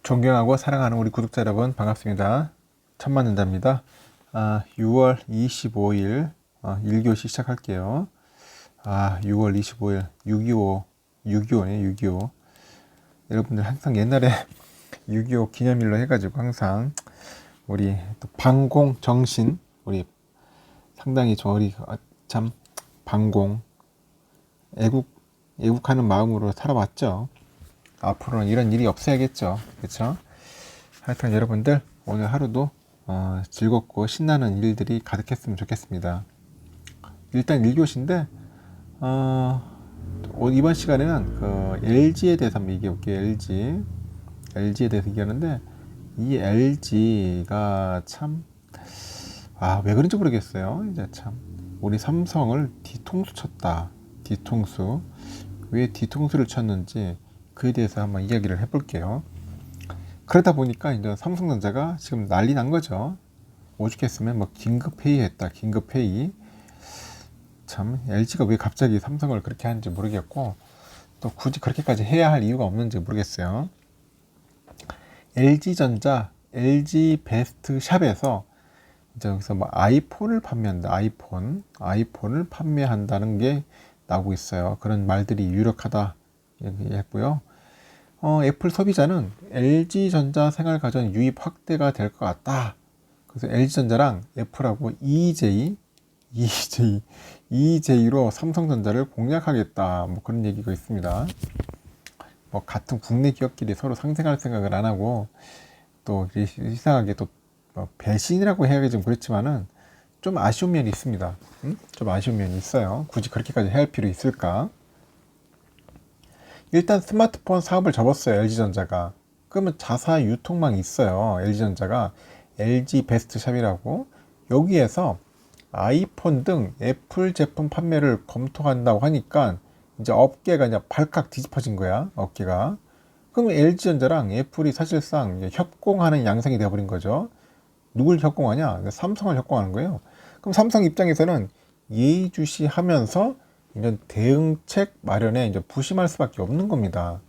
존경하고 사랑하는 우리 구독자 여러분 반갑습니다. 천만전자입니다. 6월 25일 1교시 시작할게요. 6월 25일 6.25네 6.25. 여러분들 항상 옛날에 6.25 기념일로 해가지고 항상 우리 또 방공 정신, 우리 상당히 저리 참 방공 애국하는 마음으로 살아왔죠. 앞으로는 이런 일이 없어야겠죠. 그렇죠? 하여튼 여러분들 오늘 하루도 즐겁고 신나는 일들이 가득했으면 좋겠습니다. 일단 1교시인데 이번 시간에는 그 LG에 대해서 한번 얘기해 볼게요. LG에 대해서 얘기하는데 이 LG가 참 왜 그런지 모르겠어요. 이제 참 우리 삼성을 뒤통수 쳤다. 뒤통수. 왜 뒤통수를 쳤는지 그에 대해서 한번 이야기를 해볼게요. 그러다 보니까 이제 삼성전자가 지금 난리 난 거죠. 오죽했으면 뭐 긴급회의했다. 긴급회의. 참 LG가 왜 갑자기 삼성을 그렇게 하는지 모르겠고 또 굳이 그렇게까지 해야 할 이유가 없는지 모르겠어요. LG전자, LG 베스트 샵에서 이제 여기서 뭐 아이폰을 판매한다. 아이폰을 판매한다는 게 나오고 있어요. 그런 말들이 유력하다 얘기했고요. 애플 소비자는 LG전자 생활가전 유입 확대가 될 것 같다. 그래서 LG전자랑 애플하고 EJ로 삼성전자를 공략하겠다. 뭐 그런 얘기가 있습니다. 뭐 같은 국내 기업끼리 서로 상생할 생각을 안 하고 또 이상하게 또 배신이라고 해야 좀 그렇지만은 좀 아쉬운 면이 있습니다. 좀 아쉬운 면이 있어요. 굳이 그렇게까지 해야 할 필요 있을까? 일단 스마트폰 사업을 접었어요. LG전자가. 그러면 자사 유통망이 있어요. LG전자가 LG 베스트샵이라고. 여기에서 아이폰 등 애플 제품 판매를 검토한다고 하니까 이제 업계가 이제 발칵 뒤집어진 거야. 업계가. 그러면 LG전자랑 애플이 사실상 협공하는 양상이 되어버린 거죠. 누굴 협공하냐? 삼성을 협공하는 거예요. 그럼 삼성 입장에서는 예의주시하면서 이런 대응책 마련에 이제 부심할 수밖에 없는 겁니다.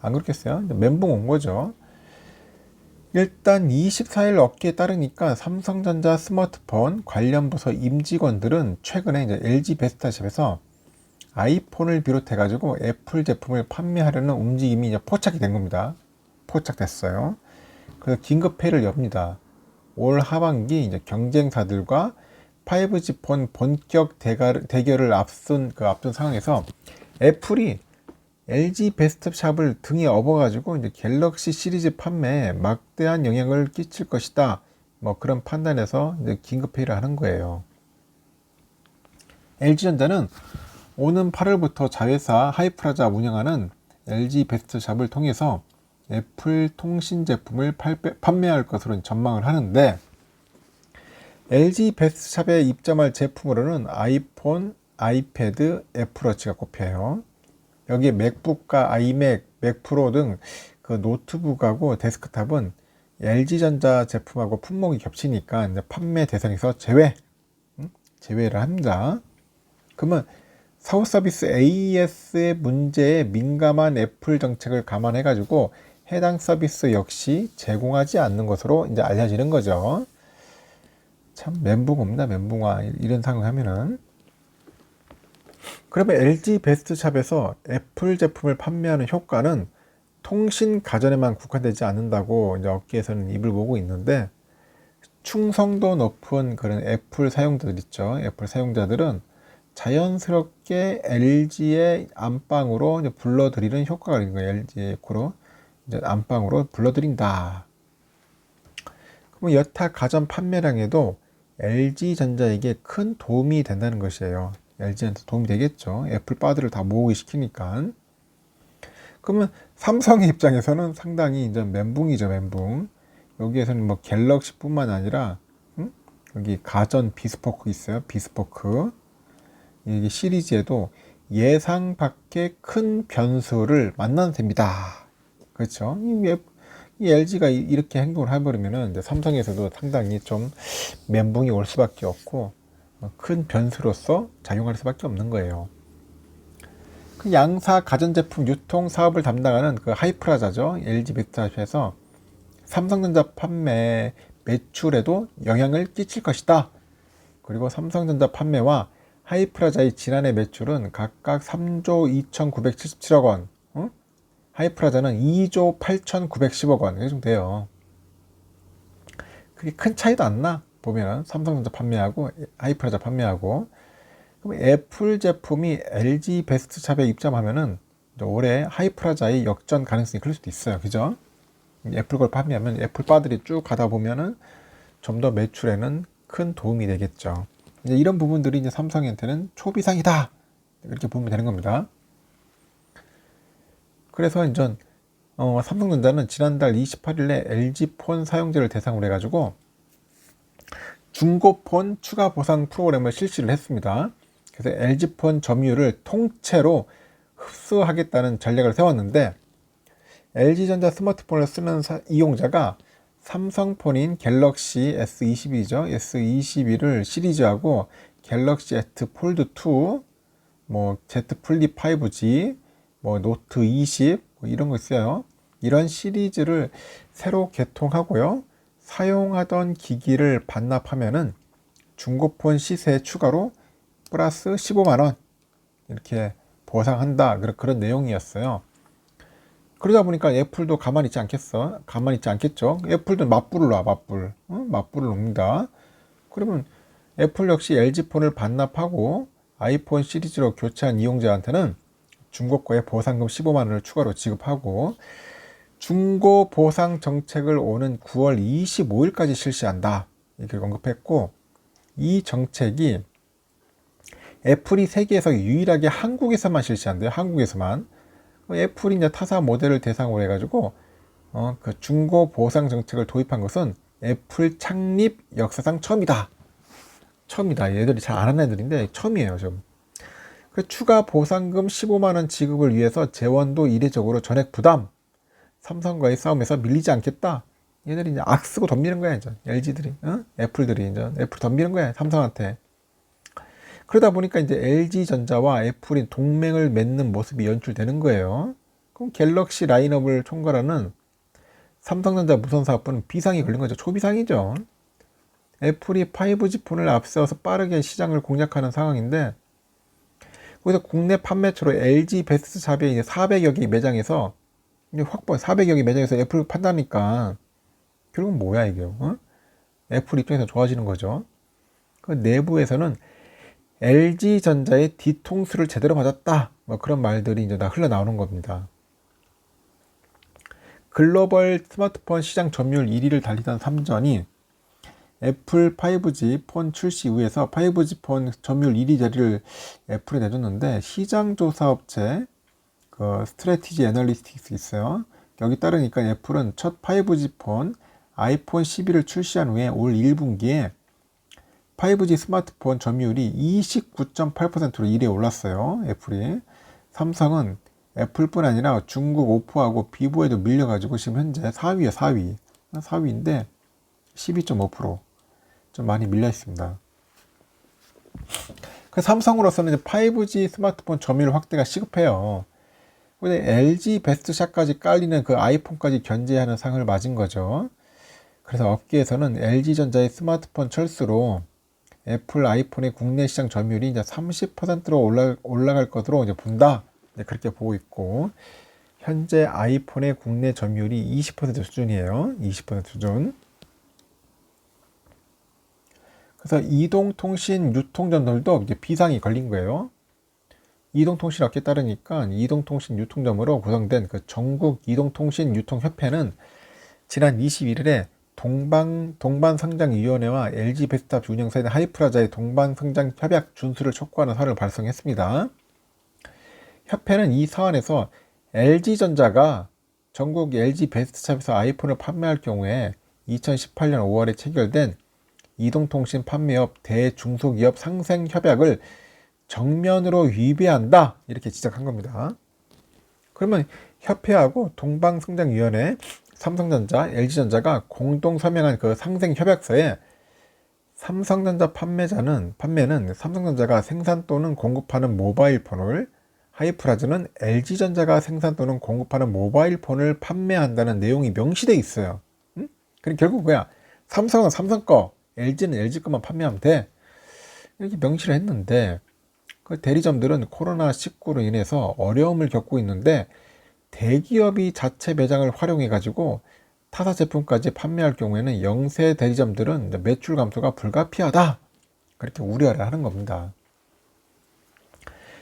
안 그렇겠어요? 멘붕 온 거죠. 일단 24일 업계에 따르니까 삼성전자 스마트폰 관련 부서 임직원들은 최근에 이제 LG 베스트샵에서 아이폰을 비롯해 가지고 애플 제품을 판매하려는 움직임이 이제 포착이 된 겁니다. 포착됐어요. 그래서 긴급회의를 엽니다. 올 하반기 이제 경쟁사들과 5G 폰 본격 대결을 앞둔 상황에서 애플이 LG 베스트샵을 등에 업어가지고 이제 갤럭시 시리즈 판매에 막대한 영향을 끼칠 것이다. 뭐 그런 판단에서 이제 긴급회의를 하는 거예요. LG전자는 오는 8월부터 자회사 하이프라자 운영하는 LG 베스트샵을 통해서 애플 통신 제품을 판매할 것으로 전망을 하는데 LG 베스트샵에 입점할 제품으로는 아이폰, 아이패드, 애플워치가 꼽혀요. 여기에 맥북과 아이맥, 맥프로 등 그 노트북하고 데스크탑은 LG전자 제품하고 품목이 겹치니까 이제 판매 대상에서 제외를 합니다. 그러면 사후 서비스 AES의 문제에 민감한 애플 정책을 감안해가지고 해당 서비스 역시 제공하지 않는 것으로 이제 알려지는 거죠. 참 멘붕 옵니다. 멘붕화 이런 상황 하면은. 그러면 LG 베스트샵에서 애플 제품을 판매하는 효과는 통신 가전에만 국한되지 않는다고 이제 업계에서는 입을 모으고 있는데 충성도 높은 그런 애플 사용자들 있죠. 애플 사용자들은 자연스럽게 LG의 안방으로 이제 불러들이는 효과가 있는 거예요. LG 에코로 이제 안방으로 불러들인다. 그러면 여타 가전 판매량에도 LG전자에게 큰 도움이 된다는 것이에요. LG한테 도움이 되겠죠. 애플 바드를 다 모으게 시키니까. 그러면 삼성의 입장에서는 상당히 이제 멘붕이죠, 멘붕. 여기에서는 뭐 갤럭시뿐만 아니라 여기 가전 비스포크 있어요. 비스포크. 이게 시리즈에도 예상 밖의 큰 변수를 만나는 셈이다. 그렇죠? 이 LG가 이렇게 행동을 해버리면은 이제 삼성에서도 상당히 좀 멘붕이 올 수밖에 없고 큰 변수로서 작용할 수밖에 없는 거예요. 그 양사 가전제품 유통 사업을 담당하는 그 하이프라자죠. LG 베스트샵에서 삼성전자 판매 매출에도 영향을 끼칠 것이다. 그리고 삼성전자 판매와 하이프라자의 지난해 매출은 각각 3조 2,977억 원, 하이프라자는 2조 8,910억 원, 이 정도 돼요. 그게 큰 차이도 안 나, 보면 삼성전자 판매하고 하이프라자 판매하고. 그럼 애플 제품이 LG 베스트샵에 입점하면은 올해 하이프라자의 역전 가능성이 클 수도 있어요. 그죠? 애플 걸 판매하면 애플 바들이 쭉 가다 보면은 좀 더 매출에는 큰 도움이 되겠죠. 이제 이런 부분들이 이제 삼성한테는 초비상이다. 이렇게 보면 되는 겁니다. 그래서 이제 삼성전자는 지난달 28일에 LG폰 사용자를 사용자를 해가지고 중고폰 추가 보상 프로그램을 실시를 했습니다. 그래서 LG폰 점유율을 통째로 흡수하겠다는 전략을 세웠는데, LG전자 스마트폰을 쓰는 이용자가 삼성폰인 갤럭시 S22죠. S22를 시리즈하고 갤럭시 Z 폴드 2, 뭐 Z 플립 5G, 뭐 노트 20 뭐 이런 거 있어요. 이런 시리즈를 새로 개통하고요. 사용하던 기기를 반납하면은 중고폰 시세 추가로 플러스 15만 원 이렇게 보상한다. 그런 내용이었어요. 그러다 보니까 애플도 가만히 있지 않겠어? 가만히 있지 않겠죠? 애플도 맞불을 놔, 맞불. 맞불을 놉니다. 그러면 애플 역시 LG폰을 반납하고 아이폰 시리즈로 교체한 이용자한테는 중고거에 보상금 15만 원을 추가로 지급하고, 중고 보상 정책을 오는 9월 25일까지 실시한다. 이렇게 언급했고, 이 정책이 애플이 세계에서 유일하게 한국에서만 실시한대요. 한국에서만. 애플이 이제 타사 모델을 대상으로 해가지고 그 중고 보상 정책을 도입한 것은 애플 창립 역사상 처음이다. 처음이다. 얘들이 잘 안 하는 애들인데 처음이에요, 지금. 그 추가 보상금 15만 원 지급을 위해서 재원도 이례적으로 전액 부담. 삼성과의 싸움에서 밀리지 않겠다. 얘들이 이제 악 쓰고 덤비는 거야, 이제. LG들이, 애플들이 이제 애플 덤비는 거야, 삼성한테. 그러다 보니까 이제 LG전자와 애플이 동맹을 맺는 모습이 연출되는 거예요. 그럼 갤럭시 라인업을 총괄하는 삼성전자 무선사업부는 비상이 걸린 거죠. 초비상이죠. 애플이 5G 폰을 앞세워서 빠르게 시장을 공략하는 상황인데, 거기서 국내 판매처로 LG 베스트샵에 이제 400여 개 매장에서 확보 400여 개 매장에서 애플을 판다니까 결국은 뭐야 이게? 애플 입장에서 좋아지는 거죠. 그 내부에서는 LG전자의 뒤통수를 제대로 맞았다. 뭐 그런 말들이 이제 다 흘러나오는 겁니다. 글로벌 스마트폰 시장 점유율 1위를 달리던 삼전이 애플 5G 폰 출시 이후에서 5G 폰 점유율 1위 자리를 애플에 내줬는데, 시장조사 업체 그 스트래티지 애널리스틱스 있어요. 여기 따르니까 애플은 첫 5G 폰 아이폰 12를 출시한 후에 올 1분기에 5G 스마트폰 점유율이 29.8%로 1위에 올랐어요. 애플이. 삼성은 애플뿐 아니라 중국 오포하고 비보에도 밀려가지고 지금 현재 4위에 4위. 4위인데 12.5%. 좀 많이 밀려 있습니다. 그 삼성으로서는 이제 5G 스마트폰 점유율 확대가 시급해요. 근데 LG 베스트샷까지 깔리는 그 아이폰까지 견제하는 상을 맞은 거죠. 그래서 업계에서는 LG전자의 스마트폰 철수로 애플 아이폰의 국내 시장 점유율이 이제 30%로 올라갈 것으로 이제 본다. 그렇게 보고 있고, 현재 아이폰의 국내 점유율이 20% 수준이에요. 20% 수준. 그래서 이동통신 유통점들도 이제 비상이 걸린 거예요. 이동통신 업계에 따르니까 이동통신 유통점으로 구성된 그 전국 이동통신 유통협회는 지난 21일에 동반성장위원회와 LG 베스트샵 운영사인 하이프라자의 동반성장 협약 준수를 촉구하는 사안을 발송했습니다. 협회는 이 사안에서 LG전자가 전국 LG 베스트샵에서 아이폰을 판매할 경우에 2018년 5월에 체결된 이동통신 판매업 대중소기업 상생협약을 정면으로 위배한다, 이렇게 지적한 겁니다. 그러면 협회하고 동방성장위원회, 삼성전자, LG전자가 공동 서명한 그 상생협약서에 삼성전자 판매는 삼성전자가 생산 또는 공급하는 모바일 폰을 하이프라즈는 LG전자가 생산 또는 공급하는 모바일 폰을 판매한다는 내용이 명시돼 있어요. 응? 그럼 결국 뭐야? 삼성은 삼성 거, LG는 LG 거만 판매하면 돼. 이렇게 명시를 했는데 그 대리점들은 코로나19로 인해서 어려움을 겪고 있는데 대기업이 자체 매장을 활용해 가지고 타사 제품까지 판매할 경우에는 영세 대리점들은 매출 감소가 불가피하다, 그렇게 우려를 하는 겁니다.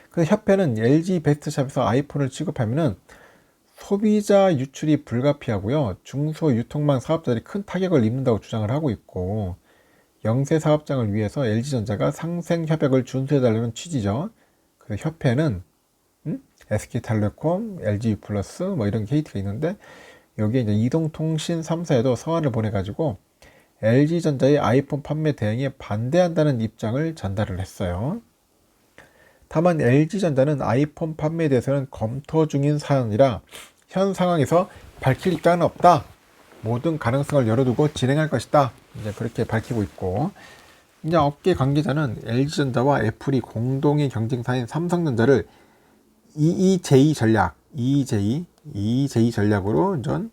그래서 협회는 LG 베스트샵에서 아이폰을 취급하면은 소비자 유출이 불가피하고요, 중소 유통망 사업자들이 큰 타격을 입는다고 주장을 하고 있고, 영세 사업장을 위해서 LG전자가 상생 협약을 준수해달라는 취지죠. 그래서 협회는 SK텔레콤, LG+, 뭐 이런 게이트가 있는데 여기에 이제 이동통신 3사에도 서한을 보내가지고 LG전자의 아이폰 판매 대행에 반대한다는 입장을 전달을 했어요. 다만 LG전자는 아이폰 판매에 대해서는 검토 중인 사안이라 현 상황에서 밝힐 입장은 없다. 모든 가능성을 열어두고 진행할 것이다. 이제 그렇게 밝히고 있고, 이제 업계 관계자는 LG전자와 애플이 공동의 경쟁사인 삼성전자를 EEJ 전략, EEJ 전략으로 전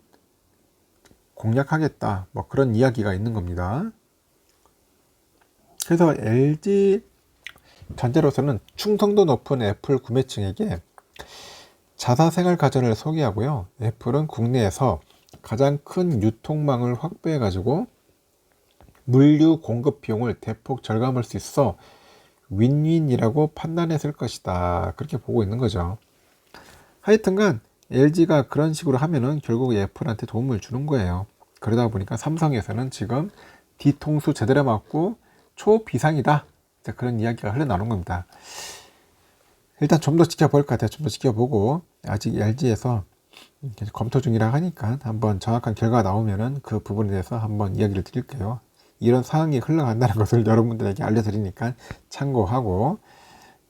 공략하겠다. 뭐 그런 이야기가 있는 겁니다. 그래서 LG 전자로서는 충성도 높은 애플 구매층에게 자사생활 가전을 소개하고요. 애플은 국내에서 가장 큰 유통망을 확보해 가지고 물류 공급 비용을 대폭 절감할 수 있어 윈윈이라고 판단했을 것이다. 그렇게 보고 있는 거죠. 하여튼간 LG가 그런 식으로 하면은 결국 애플한테 도움을 주는 거예요. 그러다 보니까 삼성에서는 지금 뒤통수 제대로 맞고 초비상이다. 그런 이야기가 흘러나오는 겁니다. 일단 좀 더 지켜볼 것 같아요. 좀 더 지켜보고, 아직 LG에서 검토 중이라 하니까 한번 정확한 결과가 나오면은 그 부분에 대해서 한번 이야기를 드릴게요. 이런 상황이 흘러간다는 것을 여러분들에게 알려드리니까 참고하고,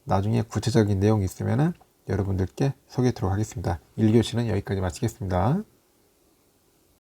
나중에 구체적인 내용이 있으면은 여러분들께 소개하도록 하겠습니다. 1교시는 여기까지 마치겠습니다.